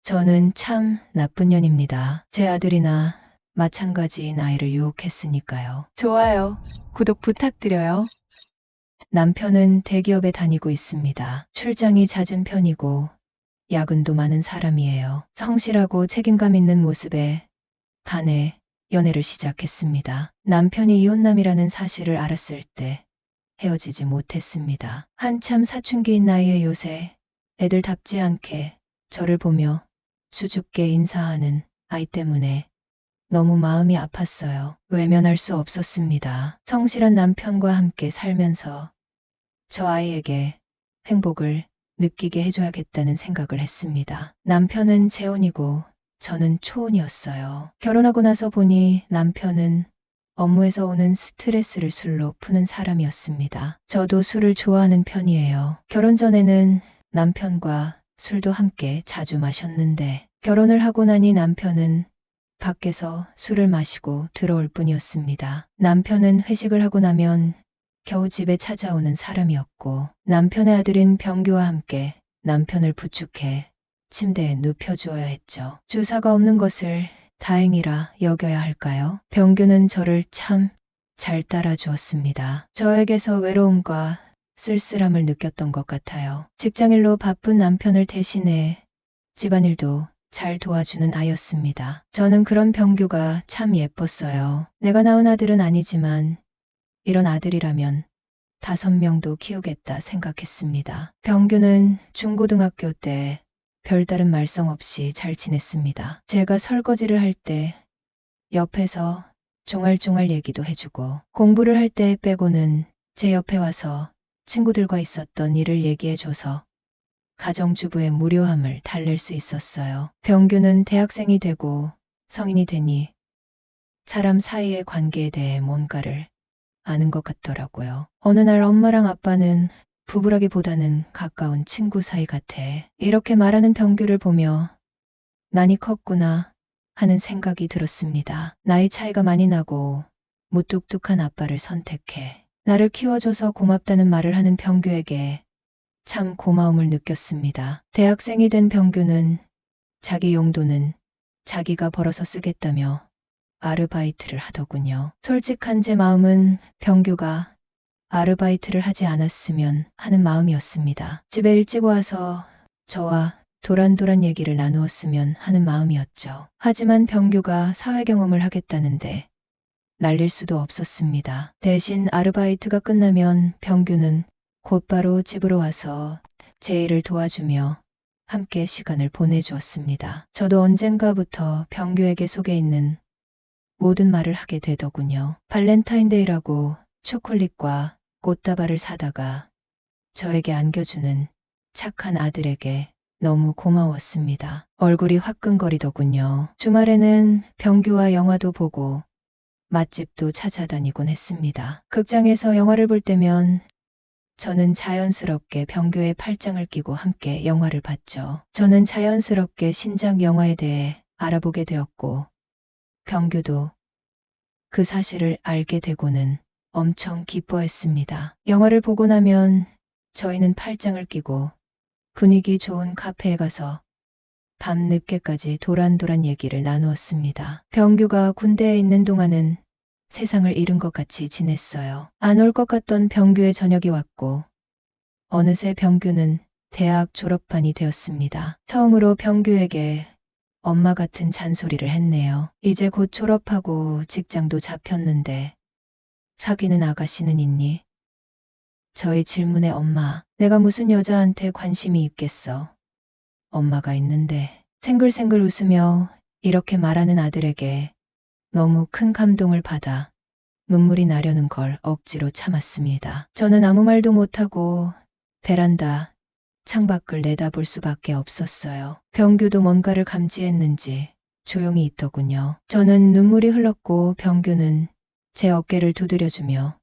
저는 참 나쁜 년입니다. 제 아들이나 마찬가지인 아이를 유혹했으니까요. 좋아요. 구독 부탁드려요. 남편은 대기업에 다니고 있습니다. 출장이 잦은 편이고 야근도 많은 사람이에요. 성실하고 책임감 있는 모습에 반해 연애를 시작했습니다. 남편이 이혼남이라는 사실을 알았을 때 헤어지지 못했습니다. 한참 사춘기인 나이에 요새 애들답지 않게 저를 보며 수줍게 인사하는 아이 때문에 너무 마음이 아팠어요. 외면할 수 없었습니다. 성실한 남편과 함께 살면서 저 아이에게 행복을 느끼게 해줘야겠다는 생각을 했습니다. 남편은 재혼이고 저는 초혼이었어요. 결혼하고 나서 보니 남편은 업무에서 오는 스트레스를 술로 푸는 사람이었습니다. 저도 술을 좋아하는 편이에요. 결혼 전에는 남편과 술도 함께 자주 마셨는데 결혼을 하고 나니 남편은 밖에서 술을 마시고 들어올 뿐이었습니다. 남편은 회식을 하고 나면 겨우 집에 찾아오는 사람이었고 남편의 아들인 병규와 함께 남편을 부축해 침대에 눕혀주어야 했죠. 주사가 없는 것을 다행이라 여겨야 할까요? 병규는 저를 참 잘 따라주었습니다. 저에게서 외로움과 쓸쓸함을 느꼈던 것 같아요. 직장일로 바쁜 남편을 대신해 집안일도 잘 도와주는 아이였습니다. 저는 그런 병규가 참 예뻤어요. 내가 낳은 아들은 아니지만 이런 아들이라면 5명도 키우겠다 생각했습니다. 병규는 중고등학교 때 별다른 말썽 없이 잘 지냈습니다. 제가 설거지를 할 때 옆에서 종알종알 얘기도 해주고 공부를 할 때 빼고는 제 옆에 와서 친구들과 있었던 일을 얘기해줘서 가정주부의 무료함을 달랠 수 있었어요. 병규는 대학생이 되고 성인이 되니 사람 사이의 관계에 대해 뭔가를 아는 것 같더라고요. 어느 날 엄마랑 아빠는 부부라기보다는 가까운 친구 사이 같아. 이렇게 말하는 병규를 보며 많이 컸구나 하는 생각이 들었습니다. 나이 차이가 많이 나고 무뚝뚝한 아빠를 선택해 나를 키워줘서 고맙다는 말을 하는 병규에게 참 고마움을 느꼈습니다. 대학생이 된 병규는 자기 용돈은 자기가 벌어서 쓰겠다며 아르바이트를 하더군요. 솔직한 제 마음은 병규가 아르바이트를 하지 않았으면 하는 마음이었습니다. 집에 일찍 와서 저와 도란도란 얘기를 나누었으면 하는 마음이었죠. 하지만 병규가 사회 경험을 하겠다는데 날릴 수도 없었습니다. 대신 아르바이트가 끝나면 병규는 곧바로 집으로 와서 제 일을 도와주며 함께 시간을 보내주었습니다. 저도 언젠가부터 병규에게 속에 있는 모든 말을 하게 되더군요. 발렌타인데이라고 초콜릿과 꽃다발을 사다가 저에게 안겨주는 착한 아들에게 너무 고마웠습니다. 얼굴이 화끈거리더군요. 주말에는 병규와 영화도 보고 맛집도 찾아다니곤 했습니다. 극장에서 영화를 볼 때면 저는 자연스럽게 병규의 팔짱을 끼고 함께 영화를 봤죠. 저는 자연스럽게 신작 영화에 대해 알아보게 되었고 병규도 그 사실을 알게 되고는 엄청 기뻐했습니다. 영화를 보고 나면 저희는 팔짱을 끼고 분위기 좋은 카페에 가서 밤늦게까지 도란도란 얘기를 나누었습니다. 병규가 군대에 있는 동안은 세상을 잃은 것 같이 지냈어요. 안 올 것 같던 병규의 저녁이 왔고 어느새 병규는 대학 졸업반이 되었습니다. 처음으로 병규에게 엄마 같은 잔소리를 했네요. 이제 곧 졸업하고 직장도 잡혔는데 사귀는 아가씨는 있니? 저의 질문에 엄마, 내가 무슨 여자한테 관심이 있겠어. 엄마가 있는데 생글생글 웃으며 이렇게 말하는 아들에게 너무 큰 감동을 받아 눈물이 나려는 걸 억지로 참았습니다. 저는 아무 말도 못하고 베란다 창밖을 내다볼 수밖에 없었어요. 병규도 뭔가를 감지했는지 조용히 있더군요. 저는 눈물이 흘렀고 병규는 제 어깨를 두드려주며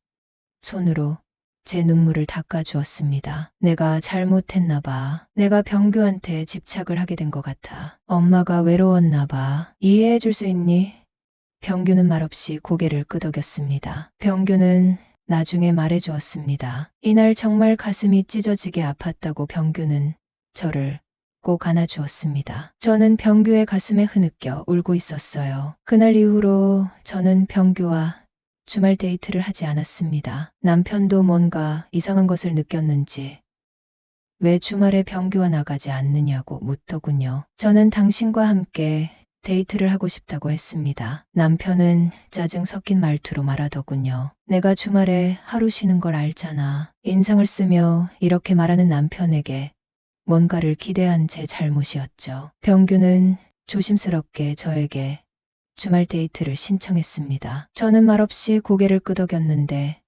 손으로 제 눈물을 닦아주었습니다. 내가 잘못했나 봐. 내가 병규한테 집착을 하게 된 것 같아. 엄마가 외로웠나 봐. 이해해 줄 수 있니? 병규는 말없이 고개를 끄덕였습니다. 병규는 나중에 말해주었습니다. 이날 정말 가슴이 찢어지게 아팠다고 병규는 저를 꼭 안아주었습니다. 저는 병규의 가슴에 흐느껴 울고 있었어요. 그날 이후로 저는 병규와 주말 데이트를 하지 않았습니다. 남편도 뭔가 이상한 것을 느꼈는지 왜 주말에 병규와 나가지 않느냐고 묻더군요. 저는 당신과 함께 데이트를 하고 싶다고 했습니다. 남편은 짜증 섞인 말투로 말하더군요. 내가 주말에 하루 쉬는 걸 알잖아. 인상을 쓰며 이렇게 말하는 남편에게 뭔가를 기대한 제 잘못이었죠. 병규는 조심스럽게 저에게 주말 데이트를 신청했습니다. 저는 말없이 고개를 끄덕였는데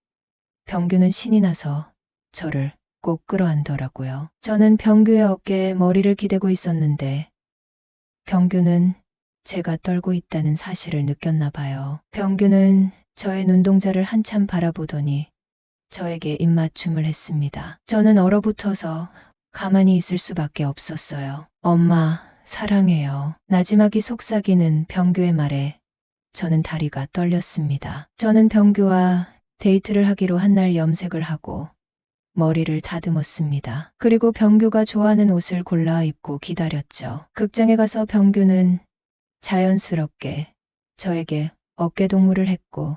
병규는 신이 나서 저를 꼭 끌어안더라고요. 저는 병규의 어깨에 머리를 기대고 있었는데 병규는 제가 떨고 있다는 사실을 느꼈나 봐요. 병규는 저의 눈동자를 한참 바라보더니 저에게 입맞춤을 했습니다. 저는 얼어붙어서 가만히 있을 수밖에 없었어요. 엄마, 사랑해요. 나지막이 속삭이는 병규의 말에 저는 다리가 떨렸습니다. 저는 병규와 데이트를 하기로 한 날 염색을 하고 머리를 다듬었습니다. 그리고 병규가 좋아하는 옷을 골라 입고 기다렸죠. 극장에 가서 병규는 자연스럽게 저에게 어깨동무를 했고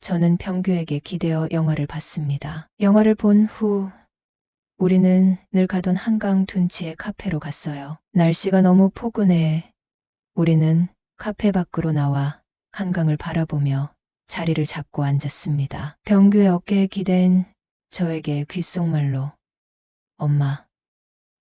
저는 병규에게 기대어 영화를 봤습니다. 영화를 본 후 우리는 늘 가던 한강 둔치의 카페로 갔어요. 날씨가 너무 포근해 우리는 카페 밖으로 나와 한강을 바라보며 자리를 잡고 앉았습니다. 병규의 어깨에 기댄 저에게 귓속말로 엄마,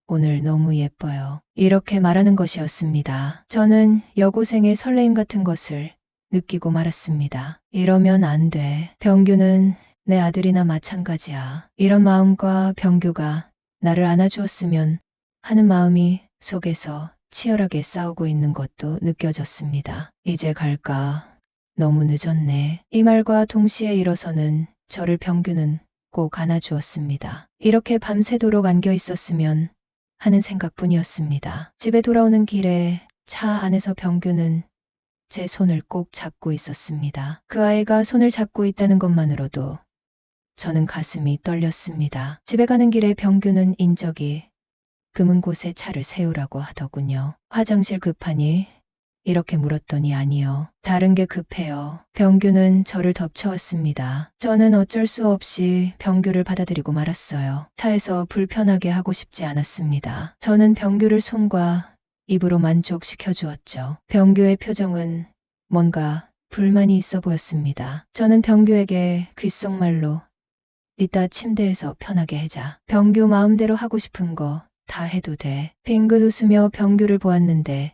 오늘 너무 예뻐요. 이렇게 말하는 것이었습니다. 저는 여고생의 설레임 같은 것을 느끼고 말았습니다. 이러면 안 돼. 병규는 내 아들이나 마찬가지야. 이런 마음과 병규가 나를 안아주었으면 하는 마음이 속에서 치열하게 싸우고 있는 것도 느껴졌습니다. 이제 갈까? 너무 늦었네. 이 말과 동시에 일어서는 저를 병규는 꼭 안아주었습니다. 이렇게 밤새도록 안겨 있었으면 하는 생각뿐이었습니다. 집에 돌아오는 길에 차 안에서 병규는 제 손을 꼭 잡고 있었습니다. 그 아이가 손을 잡고 있다는 것만으로도 저는 가슴이 떨렸습니다. 집에 가는 길에 병규는 인적이 금은 곳에 차를 세우라고 하더군요. 화장실 급하니? 이렇게 물었더니 아니요. 다른 게 급해요. 병규는 저를 덮쳐왔습니다. 저는 어쩔 수 없이 병규를 받아들이고 말았어요. 차에서 불편하게 하고 싶지 않았습니다. 저는 병규를 손과 입으로 만족시켜 주었죠. 병규의 표정은 뭔가 불만이 있어 보였습니다. 저는 병규에게 귓속말로 이따 침대에서 편하게 해자. 병규 마음대로 하고 싶은 거 다 해도 돼. 빙긋 웃으며 병규를 보았는데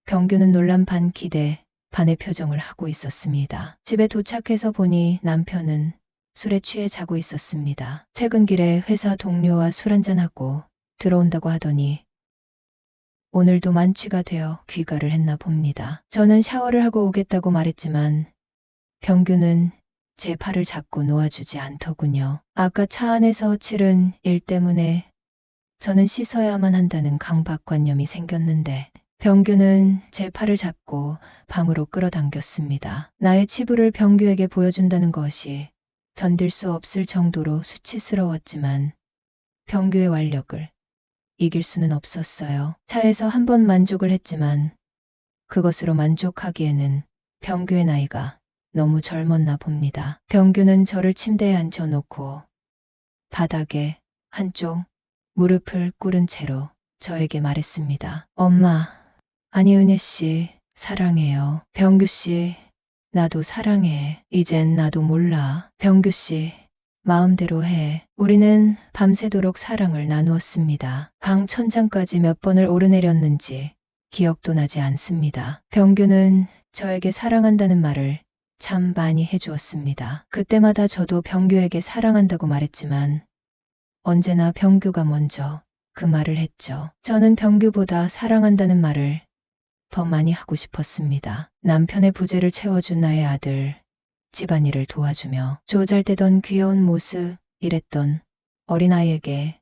병규는 놀란 반 기대 반의 표정을 하고 있었습니다. 집에 도착해서 보니 남편은 술에 취해 자고 있었습니다. 퇴근길에 회사 동료와 술 한잔하고 들어온다고 하더니 오늘도 만취가 되어 귀가를 했나 봅니다. 저는 샤워를 하고 오겠다고 말했지만 병규는 제 팔을 잡고 놓아주지 않더군요. 아까 차 안에서 치른 일 때문에 저는 씻어야만 한다는 강박관념이 생겼는데 병규는 제 팔을 잡고 방으로 끌어당겼습니다. 나의 치부를 병규에게 보여준다는 것이 견딜 수 없을 정도로 수치스러웠지만 병규의 완력을 이길 수는 없었어요. 차에서 한 번 만족을 했지만 그것으로 만족하기에는 병규의 나이가 너무 젊었나 봅니다. 병규는 저를 침대에 앉혀놓고 바닥에 한쪽 무릎을 꿇은 채로 저에게 말했습니다. 엄마, 아니 은혜 씨, 사랑해요. 병규 씨, 나도 사랑해. 이젠 나도 몰라. 병규 씨, 마음대로 해. 우리는 밤새도록 사랑을 나누었습니다. 방 천장까지 몇 번을 오르내렸는지 기억도 나지 않습니다. 병규는 저에게 사랑한다는 말을 참 많이 해주었습니다. 그때마다 저도 병규에게 사랑한다고 말했지만 언제나 병규가 먼저 그 말을 했죠. 저는 병규보다 사랑한다는 말을 더 많이 하고 싶었습니다. 남편의 부재를 채워준 나의 아들, 집안일을 도와주며 조잘대던 귀여운 모습, 이랬던 어린아이에게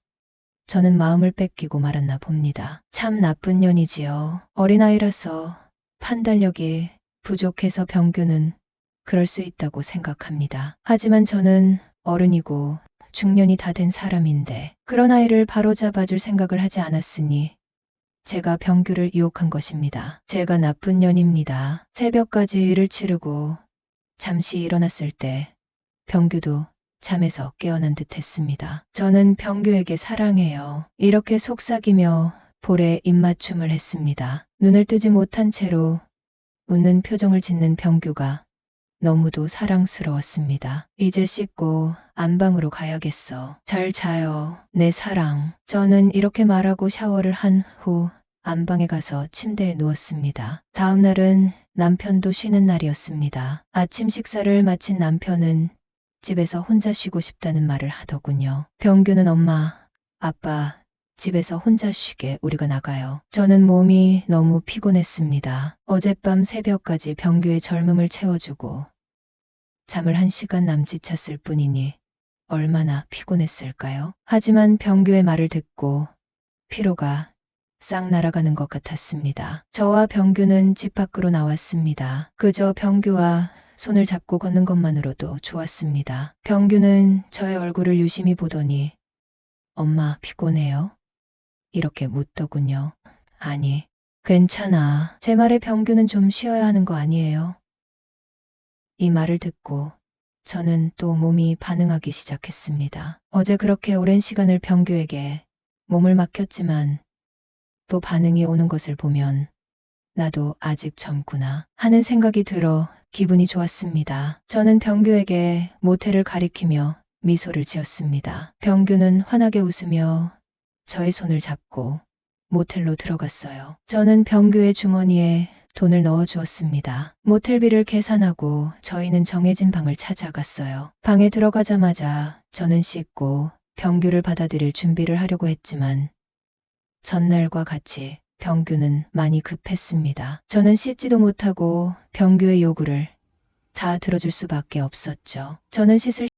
저는 마음을 뺏기고 말았나 봅니다. 참 나쁜 년이지요. 어린아이라서 판단력이 부족해서 병규는 그럴 수 있다고 생각합니다. 하지만 저는 어른이고 중년이 다 된 사람인데 그런 아이를 바로잡아줄 생각을 하지 않았으니 제가 병규를 유혹한 것입니다. 제가 나쁜 년입니다. 새벽까지 일을 치르고 잠시 일어났을 때 병규도 잠에서 깨어난 듯 했습니다. 저는 병규에게 사랑해요. 이렇게 속삭이며 볼에 입맞춤을 했습니다. 눈을 뜨지 못한 채로 웃는 표정을 짓는 병규가 너무도 사랑스러웠습니다. 이제 씻고 안방으로 가야겠어. 잘 자요. 내 사랑. 저는 이렇게 말하고 샤워를 한 후 안방에 가서 침대에 누웠습니다. 다음 날은 남편도 쉬는 날이었습니다. 아침 식사를 마친 남편은 집에서 혼자 쉬고 싶다는 말을 하더군요. 병규는 엄마, 아빠, 집에서 혼자 쉬게 우리가 나가요. 저는 몸이 너무 피곤했습니다. 어젯밤 새벽까지 병규의 젊음을 채워주고 잠을 1시간 남짓 잤을 뿐이니 얼마나 피곤했을까요? 하지만 병규의 말을 듣고 피로가 싹 날아가는 것 같았습니다. 저와 병규는 집 밖으로 나왔습니다. 그저 병규와 손을 잡고 걷는 것만으로도 좋았습니다. 병규는 저의 얼굴을 유심히 보더니 엄마 피곤해요? 이렇게 묻더군요. 아니, 괜찮아. 제 말에 병규는 좀 쉬어야 하는 거 아니에요? 이 말을 듣고 저는 또 몸이 반응하기 시작했습니다. 어제 그렇게 오랜 시간을 병규에게 몸을 맡겼지만 또 반응이 오는 것을 보면 나도 아직 젊구나 하는 생각이 들어 기분이 좋았습니다. 저는 병규에게 모텔을 가리키며 미소를 지었습니다. 병규는 환하게 웃으며 저의 손을 잡고 모텔로 들어갔어요. 저는 병규의 주머니에 돈을 넣어 주었습니다. 모텔비를 계산하고 저희는 정해진 방을 찾아갔어요. 방에 들어가자마자 저는 씻고 병규를 받아들일 준비를 하려고 했지만 전날과 같이 병규는 많이 급했습니다. 저는 씻지도 못하고 병규의 요구를 다 들어줄 수밖에 없었죠. 저는 씻을